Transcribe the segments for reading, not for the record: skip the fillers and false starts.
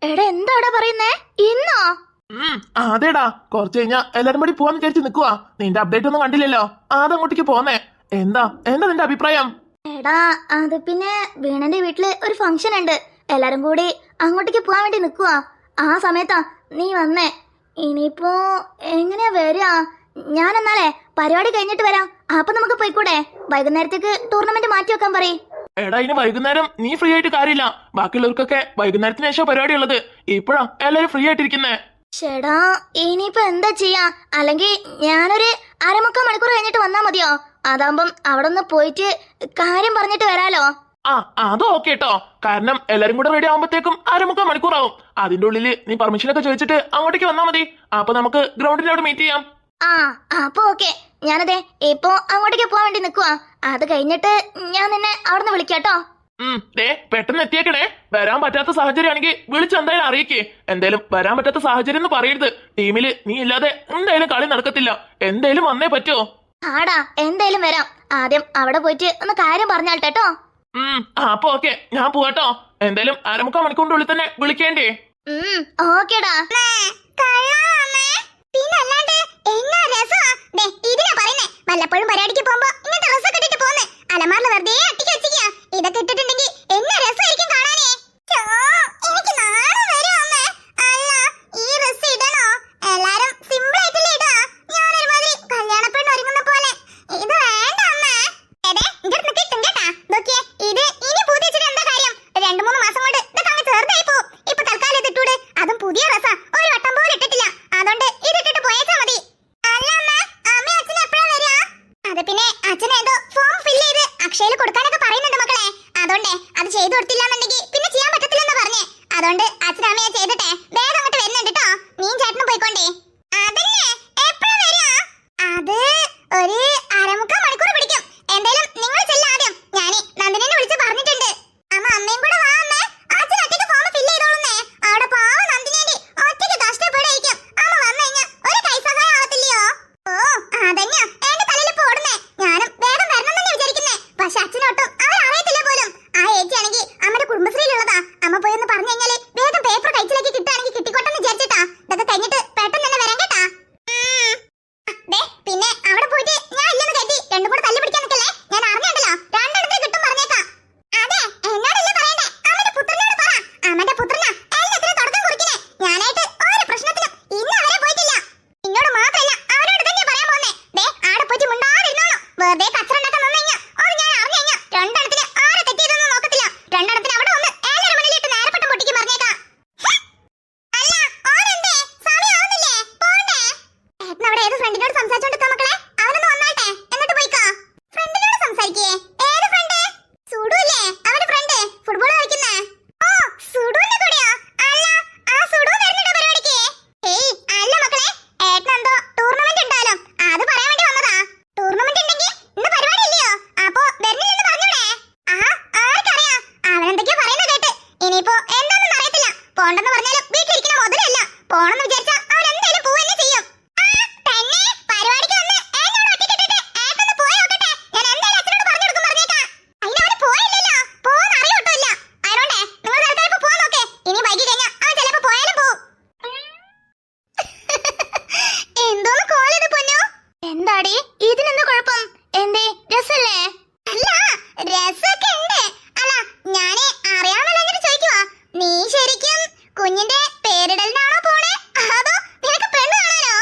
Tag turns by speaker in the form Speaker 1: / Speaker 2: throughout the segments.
Speaker 1: എടാ എന്താടാ പറയുന്നേ? ഇന്നോ?
Speaker 2: അതേടാ, കുറച്ച് കഴിഞ്ഞാ എല്ലാരും കൂടി പോവാന്ന് വിചാരിച്ച് നിക്കുവാ. നിന്റെ അപ്ഡേറ്റ് ഒന്നും കണ്ടില്ലല്ലോ. അതങ്ങോട്ടേക്ക് പോന്നേ. എന്താ നിന്റെ അഭിപ്രായം?
Speaker 1: എടാ അത് പിന്നെ വീണന്റെ വീട്ടില് ഒരു ഫംഗ്ഷൻ ഉണ്ട്. എല്ലാരും കൂടി അങ്ങോട്ടേക്ക് പോവാൻ വേണ്ടി നിക്കുവാ. ആ സമയത്താ നീ വന്നേ. ഇനിയിപ്പോ എങ്ങനെയാ വരിക? ഞാൻ എന്നാലേ പരിപാടി കഴിഞ്ഞിട്ട് വരാം. അപ്പൊ നമുക്ക് പോയിക്കൂടെ? വൈകുന്നേരത്തേക്ക് ടൂർണമെന്റ് മാറ്റി വെക്കാൻ പറയും.
Speaker 2: എടാ, ഇനി വൈകുന്നേരം നീ ഫ്രീ ആയിട്ട് കാര്യമില്ല. ബാക്കിയുള്ളവർക്കൊക്കെ വൈകുന്നേരത്തിന് ശേഷം പരിപാടി ഉള്ളത്. ഇപ്പഴാ എല്ലാരും ഫ്രീ ആയിട്ടിരിക്കുന്നേ.
Speaker 1: ചേടാ ഇനിയിപ്പോ എന്താ ചെയ്യാ? അല്ലെങ്കിൽ ഞാനൊരു 1/4 മണിക്കൂർ കഴിഞ്ഞിട്ട് വന്നാ മതിയോ? അതാകുമ്പം അവിടെ ഒന്ന് പോയിട്ട് കാര്യം പറഞ്ഞിട്ട് വരാലോ.
Speaker 2: അത് ഓക്കെ കേട്ടോ. കാരണം എല്ലാരും കൂടെ റെഡി ആവുമ്പത്തേക്കും 1/4 മണിക്കൂറാവും. അതിന്റെ ഉള്ളില് നീ പെർമിഷൻ ഒക്കെ ചോദിച്ചിട്ട് അങ്ങോട്ടേക്ക് വന്നാ മതി. അപ്പൊ നമുക്ക് ഗ്രൗണ്ടിൽ അവിടെ മീറ്റ് ചെയ്യാം.
Speaker 1: അപ്പൊ ഓക്കെ. ഞാനതെ ഇപ്പൊ അങ്ങോട്ടേക്ക് പോവാൻ വേണ്ടി നിക്കുവാ. അത് കഴിഞ്ഞിട്ട് ഞാൻ നിന്നെ അവിടെ നിന്ന് വിളിക്കാട്ടോ.
Speaker 2: പെട്ടെന്ന് എത്തിയേക്കണേ. വരാൻ പറ്റാത്ത സാഹചര്യം ആണെങ്കിൽ വിളിച്ച് എന്തായാലും അറിയിക്കേ. എന്തായാലും വരാൻ പറ്റാത്ത സാഹചര്യം എന്ന് പറയരുത്. ടീമില് നീ ഇല്ലാതെ എന്തായാലും കളി നടക്കത്തില്ല. എന്തായാലും വന്നേ പറ്റോ?
Speaker 1: ആടാ എന്തായാലും വരാം. ആദ്യം അവിടെ പോയിട്ട് ഒന്ന് കാര്യം പറഞ്ഞാട്ടോ.
Speaker 2: അപ്പൊ ഓക്കെ, ഞാൻ പോവാട്ടോ. എന്തായാലും 1/4 മണിക്കൂറിന്റെ ഉള്ളിൽ തന്നെ വിളിക്കേണ്ടേ?
Speaker 1: ഓക്കേടാ. പിന്നല്ലാണ്ട് എന്നാ രസാ. ഇതിനാ പറയുന്നേ, വല്ലപ്പോഴും പരിപാടിക്ക് പോകുമ്പോ ഇങ്ങനത്തെ ഡ്രസ്സൊക്കെ ഇട്ടിട്ട് പോന്നെ. അലമാറിൽ വെറുതെ അട്ടിക്ക് വെച്ചിരിക്കാ. ഇതൊക്കെ ഇട്ടിട്ടുണ്ടെങ്കിൽ എന്നാ രസമായിരിക്കും കാണാനേ. എനിക്ക് നാണം വരും അമ്മേ. അല്ല, ഈ ഡ്രസ് ഇടണോ? എല്ലാരും സിമ്പിൾ ആയിട്ടല്ലേ ഇടാ. ഞാനൊരുമാതിരി കല്യാണ പെണ്ണ് ഒരുങ്ങുന്ന പോലെ. ഇത് വേണ്ട അമ്മേ. ഇതൊക്കെ കിട്ടും കേട്ടാ. നോക്കിയേ, ഇത് ഇനി പൂതി വെച്ചിട്ട് എന്താ കാര്യം? 2-3 മാസം കൊണ്ട് ഇതൊക്കെ അങ്ങ് ചേർന്നായി പോവും. ഇപ്പൊ തൽക്കാലം ഇത് ഇട്ടൂടെ. അതും പുതിയ ഡ്രസ്സാ. ഒരു വട്ടം പോലും ഇട്ടിട്ടില്ല. അതുകൊണ്ട് ഇതിട്ടിട്ട് പോയേച്ചാ മതി. അല്ല അമ്മ, അമ്മ അച്ഛൻ എപ്പോഴാ വരിക? അത് പിന്നെ അച്ഛൻ ഏതോ ഫോം ഫില്ല് ചെയ്ത് അക്ഷയയിൽ കൊടുക്കാനൊക്കെ പറയുന്നുണ്ട് മക്കളെ. അതുകൊണ്ടേ അത് ചെയ്തു കൊടുത്തില്ലാന്നുണ്ടെങ്കിൽ പിന്നെ ചെയ്യാൻ പറ്റത്തില്ലെന്ന് പറഞ്ഞേ. അതുകൊണ്ട് അച്ഛനും അമ്മയെ ചെയ്തിട്ടെ വേഗം അങ്ങോട്ട് വരുന്നുണ്ട് കേട്ടോ. നീയും ചേട്ടനും പോയിക്കൊണ്ടേ. അതന്നെ, എപ്പോഴാ വരിക? അത് ഒരു 1/4 മണിക്കൂർ പിടിക്കും. എന്തായാലും നിങ്ങൾ ചെല്ല ആദ്യം. ഞാന് നന്ദിനെ വിളിച്ച് പറഞ്ഞിട്ടുണ്ട്. അമ്മ അമ്മയും കൂടെ വാ അമ്മേ. അച്ഛൻ ഒറ്റയ്ക്ക് ഫോം ഫില്ല് ചെയ്തോളുന്നേ. അവിടെ പാവ നന്ദിനെ ഒറ്റയ്ക്ക് കഷ്ടപ്പെടായിരിക്കും. അമ്മ വന്നു കഴിഞ്ഞാൽ ഒരു കൈസഹായം ആവത്തില്ലയോ? അതന്നെയാ എന്റെ തലയിൽ പോടുന്നേ. ഞാനും വേഗം വരണം തന്നെ വിചാരിക്കുന്നേ. പക്ഷെ അച്ഛനൊട്ടും അവരറിയത്തില്ല പോലും. ആ ഏച്ചിയാണെങ്കിൽ അമ്മയുടെ കുടുംബശ്രീയിലുള്ളതാ. അമ്മ പോയെന്ന് പറഞ്ഞു കഴിഞ്ഞാല് വേഗം പേപ്പർ കൈച്ചിലേക്ക് കിട്ടുകയാണെങ്കിൽ കിട്ടിക്കോട്ടെന്ന് വിചാരിച്ചിട്ടാ. ഇതൊക്കെ കഴിഞ്ഞിട്ട് പെട്ടെന്ന് തന്നെ വരാൻ കേട്ടാ. പിന്നെ അവിടെ പോയിട്ട് ഞാൻ ഇല്ലെന്ന് കരുതി രണ്ടും കൂടെ തല്ലി പിടിക്കാൻ നിൽക്കല്ലേ. ഞാൻ അറിഞ്ഞുണ്ടല്ലോ, രണ്ടിടത്തിൽ കിട്ടും പറഞ്ഞേക്കാം. അതെ, എന്നോടല്ലേ പറയണ്ടേ, അമ്മന്റെ പുത്രനോട് പറ. അമ്മന്റെ പുത്രനാ എല്ലാത്തിനും തുടക്കം കുറിക്കുന്നേ. ഞാനായിട്ട് ഒരു പ്രശ്നത്തിലും ഇന്ന് അവരെ പോയിട്ടില്ല. എന്നോട് മാത്രല്ല അവരോട് തന്നെ പറയാൻ പോന്നേ. ആടെ പോയിട്ട് മിണ്ടാതിരുന്നോളൂ. വെറുതെ കച്ചറ ഉണ്ടാക്കാൻ വന്നു കഴിഞ്ഞാൽ അത് ഞാൻ അറിഞ്ഞു കഴിഞ്ഞാൽ രണ്ടെണ്ണത്തിന് ആരെ തെറ്റിയതൊന്നും നോക്കത്തില്ല. രണ്ടെണ്ണത്തിന് അവിടെ വന്ന് ഏലര മണിലിട്ട് നേരപ്പെട്ട പൊട്ടിക്ക് പറഞ്ഞേക്കാം. അല്ല, ഓരെന്തേ സമയമാവുന്നില്ലേ? പോണ്ടേ? ഏട്ടൻ അവിടെ ഏത് ഫ്രണ്ടിനോട് സംസാരിച്ചോണ്ടിരിക്കാ മക്കളെ? അവനൊന്ന് വന്നാട്ടെ, എന്നിട്ട് പോയിക്കോ. ഫ്രണ്ടിനോട് സംസാരിക്കേ? ഏത് ഫ്രണ്ട്? സുഡുല്ലേ, അവന്റെ ഫ്രണ്ട് ഫുട്ബോൾ കളിക്കുന്നേ. ഓ, സുഡുവിന്റെ കൂടെയോ? അല്ല, ആ സുഡു വരുന്നുണ്ടോ പരിപാടിക്ക്? അല്ല മക്കളെ, ഏട്ടനെന്തോ ടൂർണമെന്റ് ഉണ്ടാലോ, അത് പറയാൻ വേണ്ടി വന്നതാ. ടൂർണമെന്റ് ഉണ്ടെങ്കിൽ ഇന്ന് പരിപാടി ഇല്ലയോ? അപ്പൊ വരുന്നില്ലെന്ന് പറഞ്ഞൂടെ? ആർക്കറിയാം, അവനെന്തൊക്കെയോ പറയുന്നത് കേട്ട്. ഇനിയിപ്പോ എന്താണെന്ന് അറിയത്തില്ല. പോണ്ടെന്ന് പറഞ്ഞാലും വീട്ടിലിരിക്കുന്ന മുതലല്ല. പോണെന്ന് വിചാരിച്ചാ അവൻ എന്തായാലും പോവന്നെ ചെയ്യും. തന്നെ പരിപാടിക്ക് വന്ന് എന്നോട് ഒറ്റയ്ക്കിട്ടിട്ട് ഏട്ടൊന്ന് പോയി നോക്കട്ടെ. ഞാൻ എന്തായാലും അച്ഛനോട് പറഞ്ഞു കൊടുക്കും പറഞ്ഞേക്കാം. അതിനവന് പോയില്ലല്ലോ, പോവാന്ന് അറിയോട്ടില്ല. അതുകൊണ്ടേ നിങ്ങൾ തൽക്കാലം ഇപ്പൊ പോവാൻ നോക്കേ. ഇനി വൈകി കഴിഞ്ഞാൽ അവൻ ചിലപ്പോ പോയാലും പോവും. എന്തോന്ന് കോലത് പൊന്നു? എന്താടി ഇതിനെന്താ കുഴപ്പം? എന്തേ രസല്ലേ? അല്ല, രസൊക്കെ ഉണ്ട്. അല്ല, ഞാനേ അറിയാമല്ലോ ചോദിക്കുവാ. നീ ശരിക്കും കുഞ്ഞിന്റെ പേരിടലിനാണോ പോണേ, അതോ നിനക്ക് പെണ്ണ് കാണാനോ?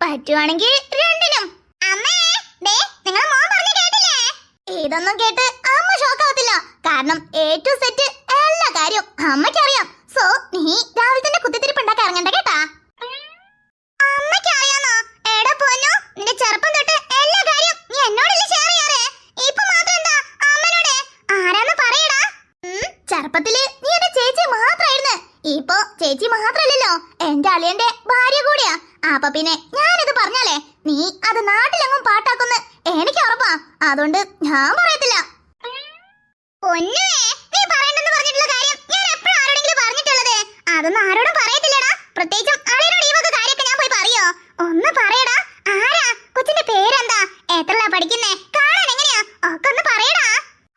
Speaker 1: പറ്റുവാണെങ്കിൽ രണ്ടിനും. അമ്മേ, നിങ്ങളെ മോൻ പറഞ്ഞു കേട്ടില്ലേ? ഇതൊന്നും കേട്ട് അമ്മ ഷോക്കാവത്തില്ല. കാരണം A to Z എല്ലാ കാര്യവും അമ്മയ്ക്കറിയാം. സോ നീ രാവിലെ തന്നെ കുത്തിത്തിരിപ്പുണ്ടാക്കി ഇറങ്ങണ്ട കേട്ടാ. അമ്മയ്ക്കറിയാന്നോ? എടാ പൊന്നു, നിന്റെ ചെറുപ്പം തൊട്ട് എല്ലാ കാര്യം നീ എന്നോടല്ലേ ഷെയർ ചെയ്യാറ്. ഇപ്പൊ മാത്രം എന്താ അമ്മനോട്? ആരാന്ന് പറയടാ. ചെറുപ്പത്തില് നീ എന്റെ ചേച്ചി മാത്രായിരുന്നു. ഇപ്പൊ ചേച്ചി മാത്രല്ലല്ലോ, എന്റെ അളിയന്റെ ഭാര്യ കൂടിയാ. അപ്പൊ പിന്നെ ഞാനിത് പറഞ്ഞാലേ നീ അത് നാട്ടിലെങ്ങും പാട്ടാക്കുന്ന എനിക്ക് ഉറപ്പാ. അതുകൊണ്ട് ഞാൻ പറയത്തില്ല. പൊന്നുവേ, നീ പറയണ്ടെന്ന് പറഞ്ഞിട്ടുള്ള കാര്യം ഞാൻ എപ്പോഴും ആരോടെങ്കിലും പറഞ്ഞിട്ടുള്ളത്. അതൊന്നും ആരോടും പറയത്തില്ലടാ. പ്രത്യേകിച്ചും അളിയനോട് ഈ വക കാര്യമൊക്കെ ഞാൻ പോയി പറയോ? ഒന്ന് പറയടാ. ആരാ? കൊച്ചിന്റെ പേരെന്താ? എത്രലാ പഠിക്കുന്നേ? കാണാൻ എങ്ങനെയാ? ഒക്കെ ഒന്ന് പറയടാ.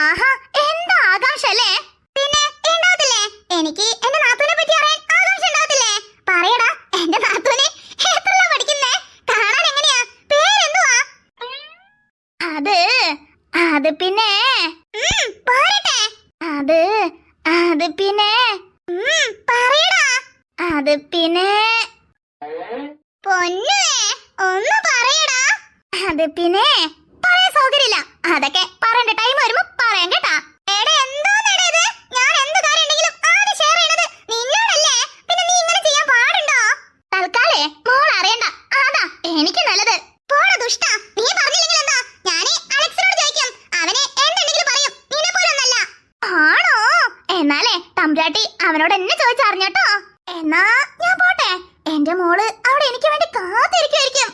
Speaker 1: ആഹാ, എന്താ ആകാംക്ഷ അല്ലേ? പിന്നെ ഉണ്ടാവത്തില്ലേ? എനിക്ക് എന്റെ നാത്തൂനെ പറ്റി അറിയാൻ ആകാംക്ഷ ഉണ്ടാവത്തില്ലേ? പറയടാ, എന്റെ നാത്തൂനെ എത്രയാ പഠിക്കുന്നേ? കാണാൻ എങ്ങനെയാ? പേരെന്തുവാ? അത് പിന്നെ പറയട്ടെ. അത് പിന്നെ പറയടാ. അത് പിന്നെ പൊന്നുവേ, ഒന്ന് പറയടാ. അത് പിന്നെ പറയാൻ സൗകര്യമില്ല. അതൊക്കെ പറയണ്ട ടൈം വരുമ്പോ പറയാൻ കേട്ടാ. എടാ എന്തോന്നെടാ ഇത്? ഞാൻ എന്ത് കാര്യം ഉണ്ടെങ്കിലും ആദ്യം ഷെയർ ചെയ്യണത് നിന്നോടല്ലേ? പിന്നെ നീ ഇങ്ങനെ ചെയ്യാൻ പാടുണ്ടോ? തൽക്കാലേ മോൾ അറിയണ്ട, അതാ എനിക്ക് നല്ലത്. പോടാ ദുഷ്ട, നീ പറഞ്ഞില്ലെങ്കിൽ എന്താ? ഞാനേ അലക്സിനോട് ചോദിക്കും, അവനെ എന്തുണ്ടെങ്കിലും പറയും. നിന്നെ പോലൊന്നല്ല. ആണോ? എന്നാലേ തമ്പുരാട്ടി അവനോട് എന്നെ ചോദിച്ചറിഞ്ഞോട്ടോ. എന്നാ ഞാൻ പോട്ടെ. എന്റെ മോള് അവിടെ എനിക്ക് വേണ്ടി കാത്തിരിക്കുമായിരിക്കും.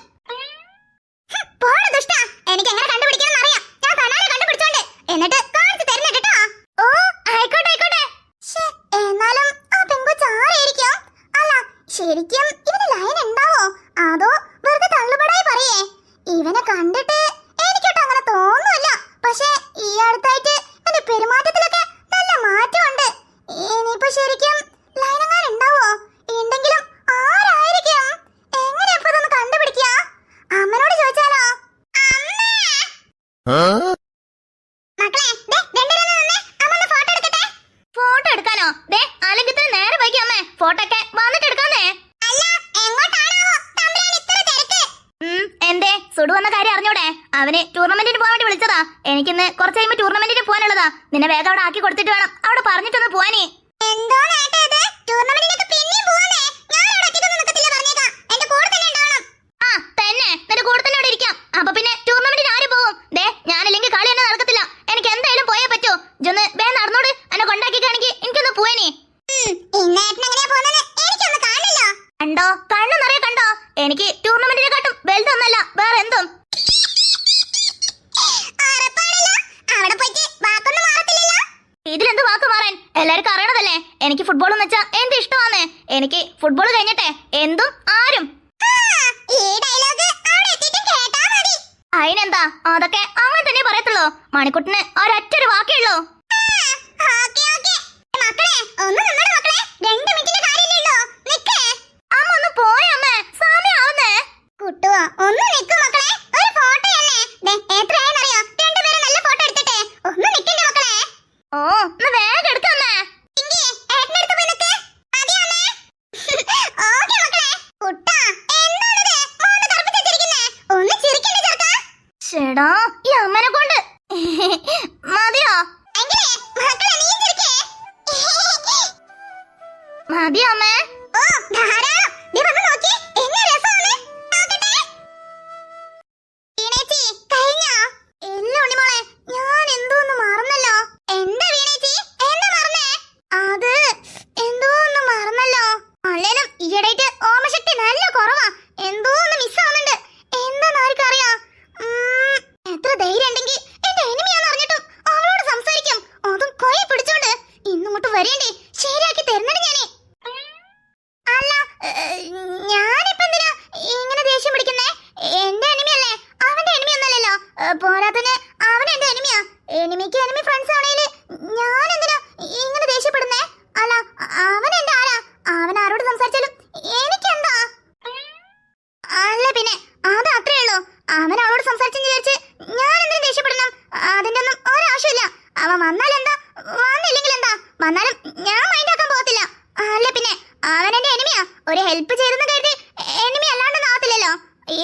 Speaker 1: പോടാ ദുഷ്ട, എനിക്ക് എങ്ങനെ കണ്ടുപിടിക്കണം അറിയാം. ഞാൻ തന്നാലെ കണ്ടുപിടിച്ചോണ്ട് എന്നിട്ട് കാണിച്ചു തരുന്ന കേട്ടോ. ഓ ആയിക്കോട്ടെ ആയിക്കോട്ടെ. എന്നാലും ആ പെങ്കൊച്ച് ആരായിരിക്കും? അല്ല ശരിക്കും ഇവന് ലൈൻ ഉണ്ടാവോ അതോ വെറുതെ തള്ളുപടായി പറയേ? ഇവനെ കണ്ടിട്ട് എനിക്കൊട്ടും അങ്ങനെ തോന്നുന്നില്ല. പക്ഷെ ഈ അടുത്തായിട്ട് എന്റെ പെരുമാറ്റത്തിലൊക്കെ നല്ല മാറ്റമുണ്ട്. ഇനിയിപ്പോ ശരിക്കും ലൈനങ്ങാൻ ഉണ്ടാവോ? ഉണ്ടെങ്കിലും ആരായിരിക്കും? എങ്ങനെയപ്പോ ഇതൊന്ന് കണ്ടുപിടിക്കുക? അമ്മനോട് ചോദിച്ചാലോ? മക്കളെ, ഫോട്ടോ എടുക്കട്ടെ. ഫോട്ടോ എടുക്കാനോ? ദേ അല്ലെങ്കിൽ നേരെ വൈകി അമ്മേ. ഫോട്ടോ ഒക്കെ വന്നിട്ട് എടുക്കാന്നേ. അല്ല എങ്ങോട്ടാണാവോ തമ്പുരാൻ ഇത്ര തിരക്ക്? എന്തേ സുഡു വന്ന കാര്യം അറിഞ്ഞൂടെ? അവന് ടൂർണമെന്റിന് പോകാൻ വേണ്ടി വിളിച്ചതാ. എനിക്കിന്ന് കുറച്ച് കഴിയുമ്പോ ടൂർണമെന്റിന് പോകാനുള്ളതാ. നിന്നെ വേഗം അവിടെ ആക്കി കൊടുത്തിട്ട് വേണം അവിടെ പറഞ്ഞിട്ടൊന്ന് പോവാനേ. എന്തോ നേട്ടാ ഇത്? ടൂർണമെന്റിനൊക്കെ പിന്നെയും പോവാനേ? ഞാൻ അവിടെ ഒറ്റയ്ക്കൊന്നും നിൽക്കത്തില്ല, പറഞ്ഞേക്കാം. എന്റെ കൂടെ തന്നെ ഉണ്ടാവണം. ആ തന്നെ, നിന്റെ കൂടെ തന്നെ അവിടെ ഇരിക്കാം. അപ്പൊ പിന്നെ ടൂർണമെന്റിന് ആര് പോവും? ദേ ഞാനില്ലെങ്കിൽ കളി തന്നെ നടക്കത്തില്ല. എനിക്ക് എന്തായാലും പോയേ പറ്റൂ. ഇജൊന്ന് വേ നടന്നോട്. എന്നെ കൊണ്ടാക്കിക്കാണെങ്കിൽ എനിക്കൊന്ന് പോവാനേ. കണ്ടോ, കണ്ണു നിറയെ കണ്ടോ? എനിക്ക് ടൂർണമെന്റിനെക്കാട്ടും വലുതൊന്നല്ല വേറെ എന്തും. ഇതിലെന്ത് വാക്ക് മാറാൻ? എല്ലാവർക്കും അറിയണതല്ലേ എനിക്ക് ഫുട്ബോൾ എന്ന് വെച്ചാ എന്ത് ഇഷ്ടമാന്ന്. എനിക്ക് ഫുട്ബോൾ കഴിഞ്ഞിട്ടെ എന്തും ആരും. അതിനെന്താ, അതൊക്കെ അങ്ങനെ തന്നെ പറയത്തുള്ളൂ. മണിക്കുട്ടിന് ഒരൊറ്റൊരു വാക്കേ ഉള്ളൂ. അമ്മ ഒന്ന് പോയമ്മേ, സമയാവുന്നേ. കുട്ടുവാ ഒന്ന് നിക്ക് മക്കളെ, ഒരു ഫോട്ടോ അല്ലേ? എത്രയാണെന്നറിയോ? രണ്ടുപേരും നല്ല ഫോട്ടോ എടുത്തിട്ടെ. ഒന്ന് നിക്കണ്ടേ മക്കളെ? ഓ ഒന്ന് വേഗം എടുക്കമ്മേ. ചേടാ ഈ അമ്മനെ കൊണ്ട് മതിയോ? മതിയോ അമ്മേ? പോരാത്തന് അവൻ എന്റെ എനിമിയാ. എനിമിക്ക് എനിമി ഫ്രണ്ട്സ് ആണേല് ഞാൻ എന്തിനാ ഇങ്ങനെ ദേഷ്യപ്പെടുന്നേ? അല്ല അവൻ എന്റെ ആരാ? അവൻ ആരോട് സംസാരിച്ചാലും എനിക്കെന്താ? അല്ല പിന്നെ അത് അത്രേ ഉള്ളൂ. അവൻ അവളോട് സംസാരിച്ചെന്ന് വിചാരിച്ച് ഞാൻ എന്തിനു ദേഷ്യപ്പെടണം? അതിന്റെ ഒന്നും ഒരാവശ്യമില്ല. അവൻ വന്നാൽ എന്താ, വന്നില്ലെങ്കിൽ എന്താ? വന്നാലും ഞാൻ മൈൻഡ് ആക്കാൻ പോകത്തില്ല. അല്ല പിന്നെ അവൻ എന്റെ എനിമിയാ. ഒരു ഹെൽപ്പ് ചെയ്തെന്ന് കരുതി എനിമി അല്ലാണ്ടൊന്നും ആവത്തില്ലല്ലോ.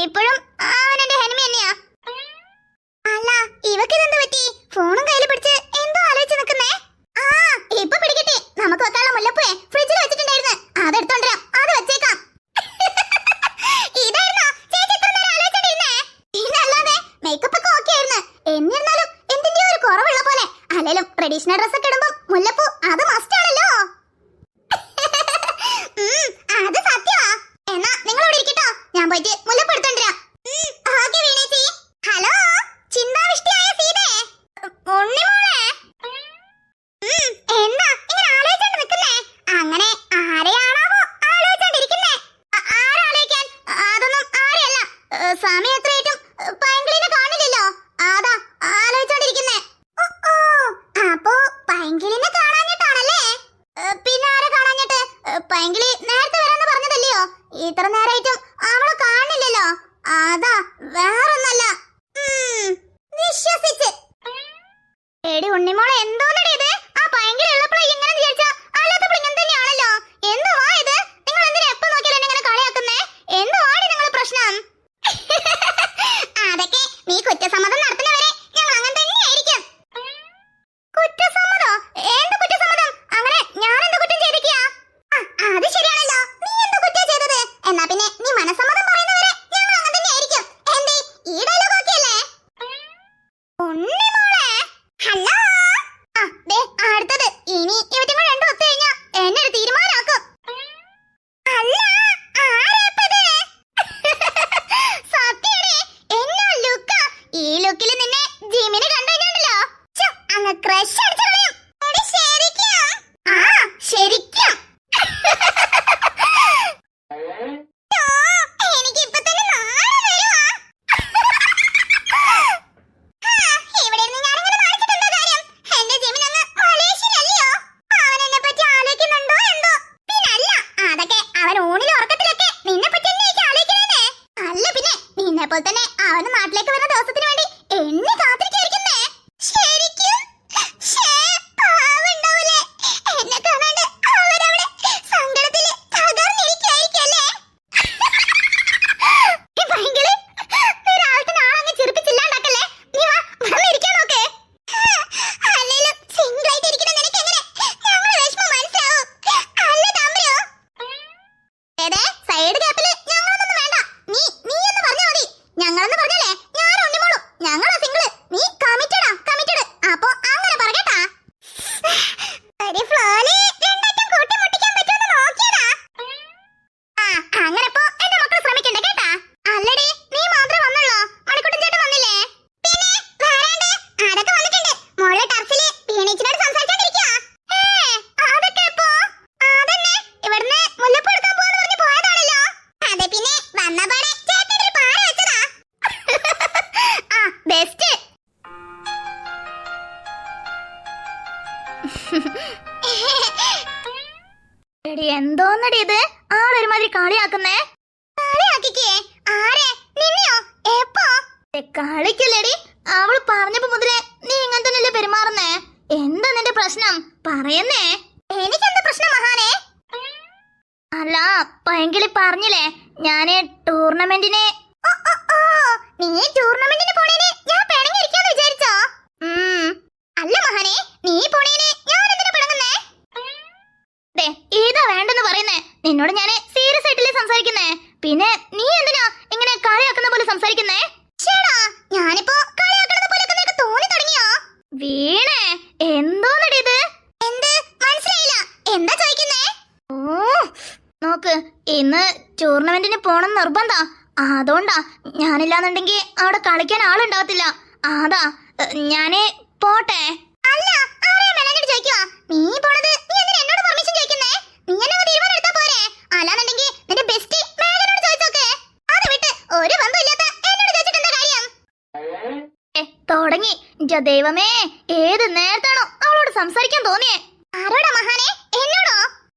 Speaker 1: ഇപ്പോഴും അവൻ എന്റെ എനിമി തന്നെയാ. അല്ല ഇവക്കിതെന്ത് പറ്റി? ഫോണും കയ്യിൽ പിടിച്ച് എന്തോ ആലോചിച്ച് നിൽക്കുന്നേ. ആ ഇപ്പൊ പിടിക്കട്ടെ. നമുക്ക് വെക്കാനുള്ള മുല്ലപ്പൂയെ ഫ്രിഡ്ജിൽ വെച്ചിട്ടുണ്ടായിരുന്നു. അതെടുത്തോണ്ടരാം, അത് വെച്ചേക്കാം. ഇതായിരുന്നോ ചേച്ചി ഇത്ര നേരം ആലോചിച്ചോണ്ടിരുന്നേ? പിന്നല്ലാതെ മേക്കപ്പ് ഒക്കെ ഓക്കെ ആയിരുന്നു. എന്നിരുന്നാലും എന്തിന്റെയോ ഒരു കുറവുള്ള പോലെ. അല്ലേലും ട്രഡീഷണൽ ഡ്രസ് ഒക്കെ ഇടുമ്പോ മുല്ലപ്പൂ അത് മസ്റ്റ് ആണല്ലോ. അത് സത്യമാ. എന്നാ നിങ്ങൾ ഇവിടെ ഇരിക്കട്ടോ, ഞാൻ പോയിട്ട് മുല്ലപ്പൂ എടുത്തോണ്ടരാം. ഓക്കെ വീണേച്ചി. ഹലോ ചിന്താവിഷ്ടിയായ സീതേ, ഉണ്ണിമോളെ. എന്താ ഇങ്ങനെ ആലോചിച്ചോണ്ട് നിൽക്കുന്നേ? അങ്ങനെ ആരെയാണാവോ ആലോചിച്ചോണ്ടിരിക്കുന്നേ? ആരാലോചിക്കാൻ? അതൊന്നും ആരെയല്ല. സമയം എത്രയായിട്ടും പൈങ്കിളിനെ കാണില്ലല്ലോ. അതാ ആലോചിച്ചോണ്ടിരിക്കുന്നേ. അപ്പോ പൈങ്കിളി നേരത്തെ വരാന്ന് പറഞ്ഞതല്ലയോ? ഇത്ര നേരമായിട്ടും അവളെ കാണില്ലല്ലോ. അതാ, വേറൊന്നല്ല. വിശ്വസിച്ച്. എടി ഉണ്ണിമോളെ, എന്തോന്നടി ഇത്? ആ പൈങ്കിളി ഉള്ളപ്പോഴേ ഇങ്ങനെ വിചാരിച്ചാ അല്ലാത്തപ്പോൾ ഇങ്ങനെ തന്നെയാണല്ലോ. എന്തുവാ ഇത്? നിങ്ങൾ എന്തിനാ എപ്പോ നോക്കിയാലും എന്നെ ഇങ്ങനെ കളിയാക്കുന്നേ? എന്തുവാടി നിങ്ങളെ പ്രശ്നം? അതൊക്കെ നീ കുറ്റസമ്മതം നടത്തുന്നവരെ ഞങ്ങൾ അങ്ങനെ തന്നെയായിരിക്കും. കുറ്റസമ്മതോ? എന്ത് കുറ്റസമ്മതം? അങ്ങനെ ഞാൻ എന്ത് കുറ്റം ചെയ്തിരിക്കാ? അത് ശരിയാണല്ലോ, നീ എന്ത് കുറ്റം ചെയ്തത്? എന്നാ പിന്നെ നീ മനസ്സമ്മതം പറയുന്നവരെ ഞങ്ങൾ അങ്ങനെ തന്നെയായിരിക്കും. എന്തേ ഈ ഡയലോഗ് ഓക്കെയല്ലേ? ഉണ്ണിമോളെ, ഹലോ. ദേ അടുത്തത്. ഇനി ഇവറ്റങ്ങൾ രണ്ടും ഒത്തു കഴിഞ്ഞാ എന്നെ ഒരു തീരുമാനാക്കും. അല്ല, ആരാപ്പത്? സത്യടി, എന്നാ ലുക്കാ. ഈ ലുക്കിൽ നിന്നെ ജിമിന് കണ്ടുകഴിഞ്ഞാണല്ലോ അങ്ങ് ക്രഷ് അടിച്ചു കളയും. എടി ശരിക്കും? ആ ശരിക്കും. എനിക്ക് ഇപ്പൊ തന്നെ നാളെ വരുവാ. ഇവിടെ ഇരുന്ന് ഞാനിങ്ങനെ കാണിച്ചിട്ട് എന്താ കാര്യം? എന്റെ ജിമിൻ അങ്ങ് മലേഷ്യയിലല്ലയോ? അവൻ എന്നെ പറ്റി ആലോചിക്കുന്നുണ്ടോ എന്തോ? പിന്നല്ല, അതൊക്കെ അവൻ ഊണിലും ഉറക്കത്തിലൊക്കെ നിന്നെ പറ്റി തന്നെ ആലോചിക്കുന്നേ. അല്ല പിന്നെ നിന്നെ പോലെ തന്നെ അവന് നാട്ടിലേക്ക് വരുന്ന ദിവസത്തിന് വേണ്ടി എന്നെ കാത്തിരിക്കായിരിക്കുന്നേ. ശരിക്കും? ശ്ശേ, പാവണ്ടാവൂലേ? എന്നെ കാണാണ്ട് അവരവിടെ സങ്കടത്തില് തകർന്നിരിക്കായിരിക്കല്ലേ? ഭയങ്കര ഒരാൾക്ക് നാളങ്ങ് ചിരിപ്പിച്ചില്ലാണ്ടാക്കല്ലേ. നീ വാ, വന്നിരിക്കാൻ നോക്ക്. അല്ലേലും സിംഗിൾ ആയിട്ട് ഇരിക്കുന്ന നിനക്ക് എങ്ങനെ ഞങ്ങളുടെ വിഷമം മനസ്സിലാവും? അല്ല താമ്പ്രയോ? ഏതേ സൈഡ് ഗ്യാപ്പില് ഞങ്ങളൊന്നും വേണ്ട. നീ എന്ന് പറഞ്ഞാ മതി. ഞങ്ങളെന്ന് പറഞ്ഞാലേ ഞാൻ ഉണ്ണിമോളും ഞങ്ങളാ സിംഗിള്. നീ കമ്മിറ്റഡാ, കമ്മിറ്റഡ്. അപ്പൊ അങ്ങനെ പറയട്ടാ. ഒരു ഫ്ലോയില് രണ്ടറ്റം കൂട്ടി മുട്ടിക്കാൻ പറ്റുമെന്ന് നോക്കിയതാ. അങ്ങനെ ഇപ്പൊ എന്റെ മക്കൾ ശ്രമിക്കണ്ട കേട്ടാ. അല്ലടി, നീ മാത്രമേ വന്നുള്ളൂ. മണിക്കുട്ടൻ ചേട്ടൻ വന്നില്ലേ? പിന്നെ വരാണ്ട് ആരൊക്കെ വന്നിട്ടുണ്ട്. മോളെ ടർച്ചില് പീണീച്ചിനോട് സംസാരിച്ചോണ്ടിരിക്കാ. അതൊക്കെ എപ്പോ? അതന്നെ, ഇവിടുന്ന് മുല്ലപ്പൂ എടുക്കാൻ പോവാന്ന് പറഞ്ഞ് പോയതാണല്ലോ. അതെ, പിന്നെ വന്നപാടെ ചേട്ടൻ ഒരു പാര വെച്ചതാ. ബെസ്റ്റ്. എടി എന്തോന്നടി ഇത്? ആളൊരുമാതിരി കളിയാക്കുന്നേ. കളിയാക്കിക്കേ? ആരെ? നിന്നെയോ? എപ്പോ? കളിക്കില്ലടി. അവള് പറഞ്ഞപ്പോ മുതലേ നീ ഇങ്ങനെ തന്നെയല്ലേ പെരുമാറുന്നേ. എന്താ നിന്റെ പ്രശ്നം? പറയുന്നേ. എനിക്കെന്താ പ്രശ്നം മഹാനെ? അല്ല, പൈങ്കിളി പറഞ്ഞില്ലേ ഞാന് ടൂർണമെന്റിന്. നീ ടൂർണമെന്റിന് പോണേന് ഞാൻ പിണങ്ങിയിരിക്കാന്ന് വിചാരിച്ചോ? അല്ല മഹാനെ, നീ പോണേന് ഞാൻ എന്തിനാ പിണങ്ങുന്നേ? ഇതാ വേണ്ടെന്ന് പറയുന്നേ. നിന്നോട് ഞാന് സീരിയസ് ആയിട്ടല്ലേ സംസാരിക്കുന്നേ. പിന്നെ നീ എന്തിനാ ഇങ്ങനെ കളിയാക്കുന്ന പോലെ സംസാരിക്കുന്നേ? ചേടാ, ഞാനിപ്പോ കളിയാക്കുന്നത് പോലെയൊക്കെ നിനക്ക് തോന്നി തുടങ്ങിയോ? വീണേ, എന്തോന്നടി ഇത്? എന്ത് മനസ്സിലായില്ല? എന്താ ചോദിക്കുന്നേ? നോക്ക്, ഇന്ന് ടൂർണമെന്റിന് പോണം നിർബന്ധാ. അതുകൊണ്ടാ. ഞാനില്ലാന്നുണ്ടെങ്കിൽ അവിടെ കളിക്കാൻ ആളുണ്ടാവത്തില്ല. അതാ ഞാന് പോട്ടെ. അല്ല, ആരെയും എന്നോട് ചോദിക്കുവാ. നീ പോണത് നീ എന്തിനാ എന്നോട് പെർമിഷൻ ചോദിക്കുന്നേ? നീ എന്നെ തീരുമാനം എടുത്താ പോരെ? അല്ലാന്നുണ്ടെങ്കിൽ നിന്റെ ബെസ്റ്റ് മേഘനോട് ചോദിച്ചോക്കെ. അത് വിട്ട് ഒരു ബന്ധമില്ലാത്ത എന്നോട് ചോദിച്ചിട്ട് എന്താ കാര്യം? തുടങ്ങി. ദൈവമേ, ഏത് നേരത്താണോ അവളോട് സംസാരിക്കാൻ തോന്നിയേ? ആരോടാ മഹാനെ? എന്നോടോ?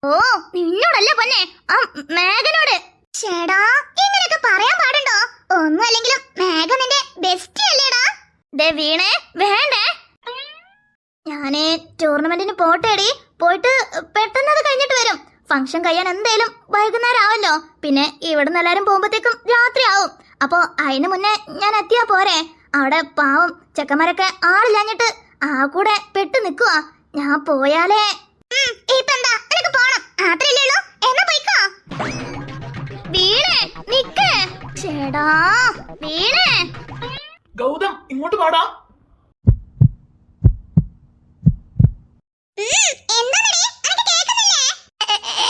Speaker 1: ഓ, നിന്നോടല്ല പൊന്നെ, ആ മേഘനോട്. ചേടാ, ഇങ്ങനെയൊക്കെ പറയാൻ പാടുണ്ടോ? ഒന്നും അല്ലെങ്കിലും മേഘ നിന്റെ ബെസ്റ്റ് അല്ലേടാ. വീണേ, വേണ്ടേ? ഞാന് ടൂർണമെന്റിന് പോട്ടേടി. പോയിട്ട് പെട്ടെന്ന് അത് കഴിഞ്ഞിട്ട് വരും. ഫംഗ്ഷൻ കഴിയാൻ എന്തായാലും വൈകുന്നേരം ആവല്ലോ. പിന്നെ ഇവിടുന്ന് എല്ലാരും പോകുമ്പോഴത്തേക്കും രാത്രി ആവും. അപ്പൊ അതിന് മുന്നേ ഞാൻ എത്തിയാ പോരെ? അവിടെ പാവം ചെക്കന്മാരൊക്കെ ആളില്ലാഞ്ഞിട്ട് ആ കൂടെ പെട്ടു നിക്കുവാ. ഞാൻ പോയാലേ ഇപ്പെന്താ നിനക്ക് പോണം? അത്രയല്ലേ ഉള്ളൂ, എന്നാ പോയിക്കോ. വീണേ നിക്ക്. ചേടാ വീണേ.
Speaker 2: ഗൗതം, ഇങ്ങോട്ട് പാടാ.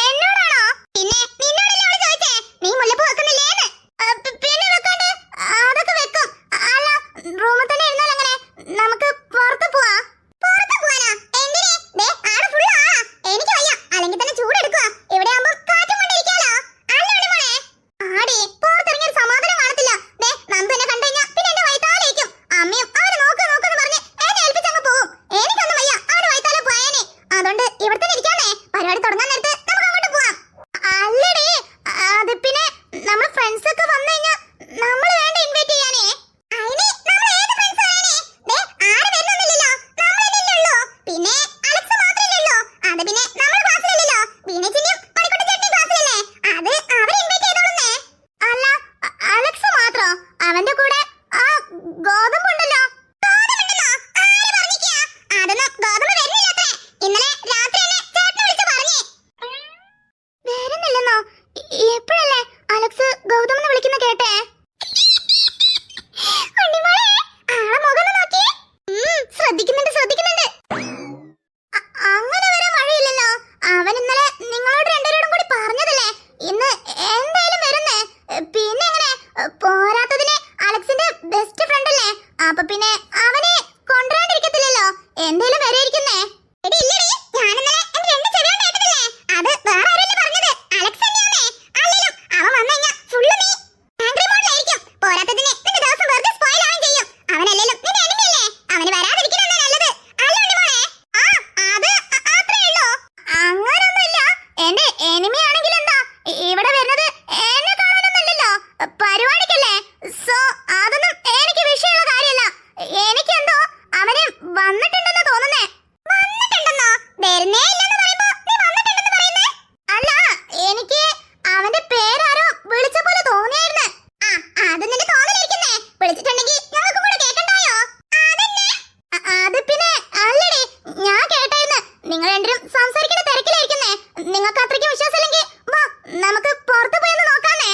Speaker 1: എന്നോടാണോ? പിന്നെ നിന്നോടല്ലേ അവള് ചോദിച്ചേ നീ മുല്ലപ്പൂ വെക്കുന്നില്ലേന്ന്. പിന്നെ വെക്കാണ്ട് അതൊക്കെ വെക്കും. അല്ല, റൂമിൽ തന്നെ ഇരുന്നാൽ അങ്ങനെ. നമുക്ക് പുറത്ത് പോവാ. പുറത്ത് പോവാനാ? എന്തിനെ? ആള് ഫുൾ ആളാ. എനിക്ക് വയ്യ, അല്ലെങ്കിൽ തന്നെ ചൂടെടുക്കുക. ഇവിടെ ആവുമ്പോ കാറ്റും കൊണ്ടിരിക്കാലോ. അല്ല മോളെ, ആടി പുറത്തിറങ്ങിയ സമാധാനം കാണത്തില്ല. നന്ദു എന്നെ കണ്ടു കഴിഞ്ഞാ പിന്നെ എന്റെ വയറ്റാലേക്കും. അമ്മയും അവനെ നിങ്ങളോട് രണ്ടുപേരോടും കൂടി പറഞ്ഞതല്ലേ ഇന്ന് എന്തായാലും വരുന്നേ. പിന്നെ എങ്ങനെ പോരാത്തതിന് അലക്സിന്റെ ബെസ്റ്റ് ഫ്രണ്ട് അല്ലേ, അപ്പൊ പിന്നെ അവനെ കൊണ്ടുവരാണ്ടിരിക്കത്തില്ലല്ലോ, എന്തേലും വരെയിരിക്കുന്നേ. എടി ഇല്ലടി, ഞാനിന്നലെ എന്റെ രണ്ട് ചെവിയോണ്ട് കേട്ടതല്ലേ, അത് വേറെ ആരല്ലേ പറഞ്ഞത്, അലക്സ് തന്നെയാണേ. അല്ലെങ്കിലും അവൻ വന്നു കഴിഞ്ഞാ ഫുള്ള് നീ ആംഗ്രി മോഡിലായിരിക്കും. പോരാത്തതിന് നിന്റെ ദിവസം വെറുതെ സ്പോയിൽ ആവുകയും ചെയ്യും. അവനല്ലേലും നിന്റെ എനിമിയല്ലേ, അവന് വരാതിരിക്കുന്നതാണ് നല്ലത്. അല്ലേ ഉണ്ണിമോളെ? ആ അത് അത്രേ ഉള്ളൂ. അങ്ങനൊന്നുമില്ല, എന്റെ എനിമി ആണെങ്കിൽ എന്താ ഇവിടെ വരുന്നത്, എന്നെ കാണാനൊന്നുമില്ലല്ലോ, പരിപാടിക്കല്ലേ. സോ അതൊന്നും എനിക്ക് വിഷയമുള്ള കാര്യമല്ല. എനിക്കെന്തോ അവന് വന്നിട്ടുണ്ടെന്ന് തോന്നുന്നേ. വന്നിട്ടുണ്ടെന്നോ? വരുന്നേ ഇല്ലെന്ന് പറയുമ്പോ നീ വന്നിട്ടുണ്ടെന്ന് പറയുന്നേ? അല്ല, എനിക്ക് അവന്റെ പേരാരോ വിളിച്ച പോലെ തോന്നിയായിരുന്നു. ആ അത് നിന്റെ തോന്നലിരിക്കുന്നേ. വിളിച്ചിട്ടുണ്ടെങ്കിൽ ഞങ്ങൾക്ക് കൂടെ കേൾക്കണ്ടായോ? അതന്നെ. അത് പിന്നെ അല്ലടി, ഞാൻ കേട്ടായിരുന്നു. നിങ്ങൾ രണ്ടും സംസാരിക്കുന്ന തിരക്കിലായിരിക്കുന്നേ. നിങ്ങൾക്ക് അത്രയ്ക്ക് വിശ്വാസമില്ലെങ്കിൽ വാ, നമുക്ക് പുറത്ത് പോയി ഒന്ന് നോക്കാന്നേ.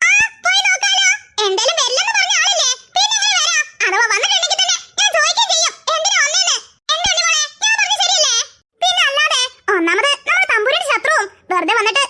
Speaker 1: ആ പോയി നോക്കാലോ. എന്തായാലും വരില്ലെന്ന് പറഞ്ഞ ആളല്ലേ, പിന്നെ എങ്ങനെ വരാ? അഥവാ വന്നിട്ടുണ്ടെങ്കിൽ തന്നെ ഞാൻ ചോദിക്കുകയും ചെയ്യും എന്തിനാ വന്നേന്ന്. എന്റെ ഉണ്ണിമോളെ, ഞാൻ പറഞ്ഞ ശരിയല്ലേ? പിന്നെ അല്ലാതെ ഒന്നാമത് നമ്മുടെ തമ്പുരാന്റെ ശത്രുവും വെറുതെ വന്നിട്ട്